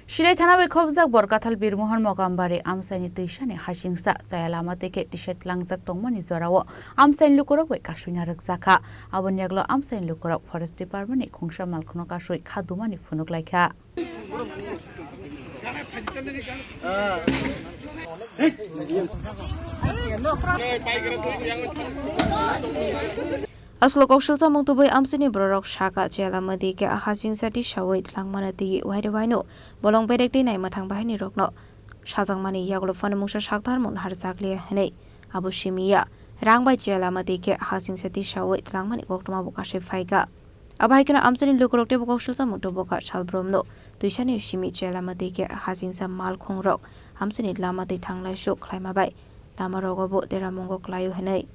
Sidhai Thana bai Khopjak Barkathal Birmohon Mokambari Amchaini Twisani Hachingsa Chaya Lamatwi Twlangjak Tongmani Jorao Amchaini Lukurokbai Kasuwi Narukjakha Aboni Amchaini Lukurok Forest Department Khungsa Malkhono Kasuwi Khadumani Phunuklaikha Aslo kokshilsa mongtubai Amchaini Borok Shaka Chaya Lamatwi ke Hachingsa Tisawi Twlangjak waino bolong bedekti nai mathang bahini rokno Tongmani Yakulo fanamungsa shakthar mon harjakle hene Abu Shimiya rangbai Chaya Lamatwi ke Hachingsa Tisawi Twlangjak koktoma bokashe phaika abaikena Amchaini Lukurokte bokshilsa mongtuboka salbromno Twisani Shimi Chaya Lamatwi ke Hachingsa malkhong rok Amchaini Lamatwi thanglai sho khlaimabai lamarogobo teramongo klayu hene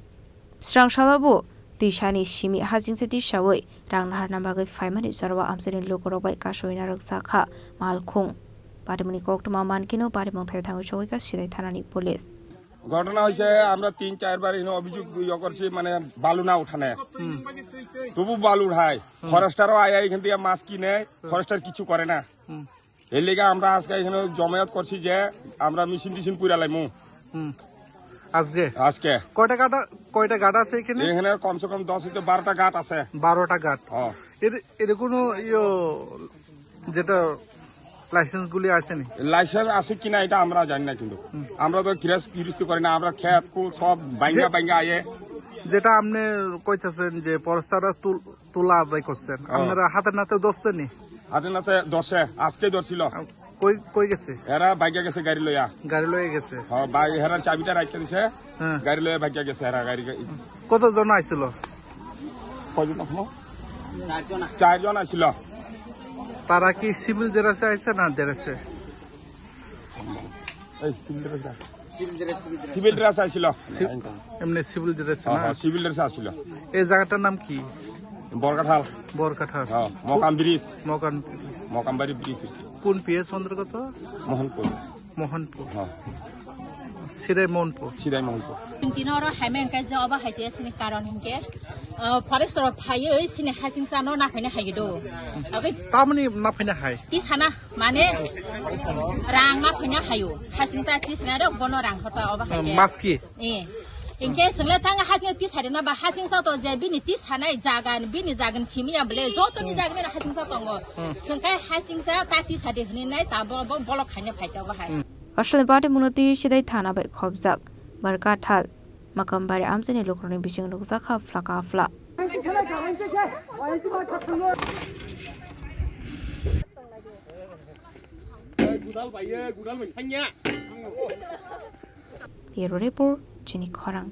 Strang shalabu Twisani Shimi Hachingsa Tisawi rangnahar nambagai faimani Jorao Amchaini Lukurokbai Kasuwi Narukjakha malkhong Padimoni koktoma mankino padimong thayo thangu choika Sidhai Thanani police ঘটনা হইছে আমরা ৩-৪ বার এনে অভিযোগ করছি মানে বালু না উঠানে তবু বালু উঠায় ফরেস্টারও আয় এখান থেকে মাছ কিনে ফরেস্টার কিছু করে না এর লেগে আমরা আজকে এখানে জমায়েত করছি যে আমরা মেশিন টিশিন পুরা লাইমু আজকে কয়টা ঘাট আছে এখানে কমসে কম 10 থেকে 12টা ঘাট আছে 12টা ঘাট এর কোনো যেটা লাইসেন্স গুলি আছে নি লাইসেন্স আছে কিনা এটা আমরা জানি না কিন্তু আমরা তো গৃহস্থী করি না আমরা খেত কো সব বাইঙ্গা আয়ে যেটা আপনি কইতাছেন যে ফরেস্টাররা তুলা আদায় করছেন আপনারা হাতে নাতে ধরছেন নি হাতে নাতে ধরছে আজকে ধরছিল কই গেছে এরা বাইগা গেছে গাড়ি লইয়া গেছে হ্যাঁ বাই এরা চাবিটা রাখতে দিছে গাড়ি লইয়া বাইগা গেছে এরা গাড়ি কতজন আইছিল কয়জন চারজন আইছিল তারা কি সিভিল ড্রেসে আইছে না ড্রেসে এই সিভিল ড্রেস আইছিল এমনি সিভিল ড্রেস না সিভিল ড্রেস আসছিল এই জায়গাটার নাম কি বরকাঠাল হ্যাঁ মকামবাড়ি ব্রিজ কোন পিএস অন্তর্গত মোহনপুর হ্যাঁ সিধাই মোহনপুর তিনর হাইমেন কাজ অবা হাইছে সিনি কারণ হিনকে ফরেস্টর ফাইয়ে সিনি হাচিংসা ন না ফাইনে হাইগেদো তামানি না ফাইনে হাই তিসানা মানে রাং না ফাইনে হাইও হাচিংসা তিসনা দ বন রাং হতা অবা হাইকে মাসকি ইনকে সঙ্গে থাঙ্গা হাচিং তিসারে না বা হাচিংসা তো যে বিনি তিসানাই জাগান সিমিয়া বলে যতনি জাগান হাচিংসা তঙ্গ সঙ্গে হাচিংসা তা তিসারে হনি নাই তা বল খাইনে ফাইতা অবা high Asal bade munoti Sidhai Thana bai Khopjak Barkathal Mokambari Amchaini Lukurokni bising Rwjakha flakafla Report Chini Khorang